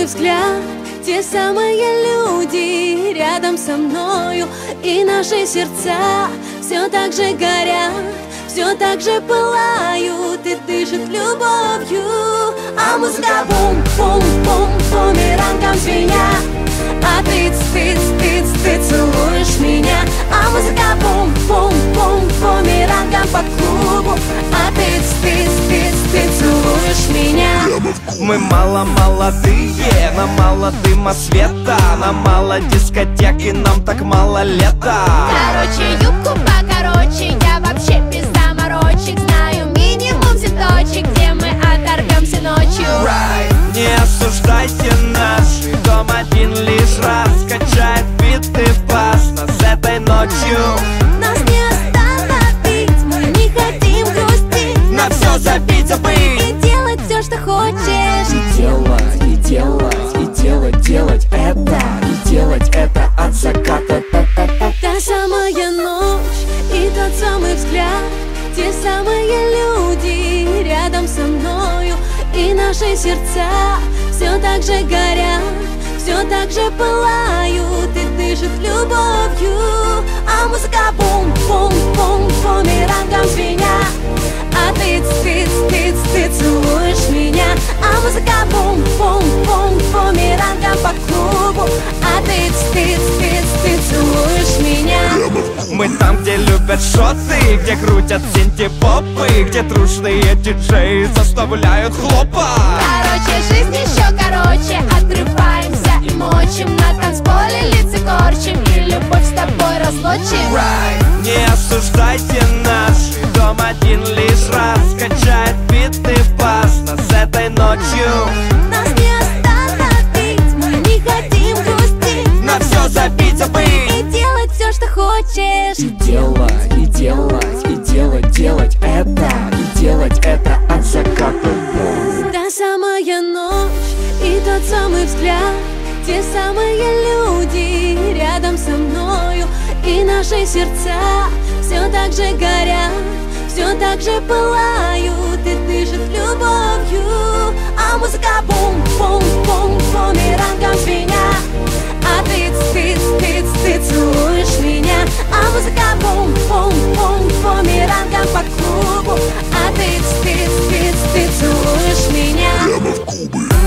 взгляд, те самые люди рядом со мною, и наши сердца все так же горят, все так же пылают и дышат любовью. А музыка бум-бум-бум, бумерангом звеня, а ты целуешь меня. А музыка бум-бум-бум, бумерангом по клубу, а ты целуешь меня. Мы мало молодые, нам мало дыма света, нам мало дискотек и нам так мало лета. Короче, юбку покороче, я вообще без заморочек, знаю минимум цветочек, где мы оторвемся ночью. Не осуждайте наш дом один лишь раз, качает биты бас нас этой ночью. Нас не остановить, мы не хотим грустить, На все забить, забыть и делать все, что хочешь. И делать это, и делать это от заката. Та самая ночь и тот самый взгляд, те самые люди рядом со мною, и наши сердца все так же горят, все так же пылают и дышат любовью. А музыка бум-бум-бум, бумерангом звеня, а ты целуешь меня. А музыка бум-бум-бум, бумерангом по клубу, а ты целуешь меня. Мы там, где любят шоты, где крутят синти-попы, где трушные диджеи заставляют хлопать. Короче, жизнь еще короче, отрываемся и мочим, на танцполе лица корчим и любовь с тобой разлучим. Не осуждайте наш дом один лишь раз, качает биты бас нас этой ночью. Нас не остановить, мы не хотим грустить, На все забить, забыть и делать все, что хочешь. И делать это, и делать это от заката. Та самая ночь и тот самый взгляд, те самые люди рядом со мною, и наши сердца все так же горят, все так же пылают и дышат любовью. А музыка бум-бум-бум, бумерангом звеня, а ты целуешь меня. А музыка бум-бум-бум, бумерангом по клубу, а ты целуешь меня. Прямо в губы.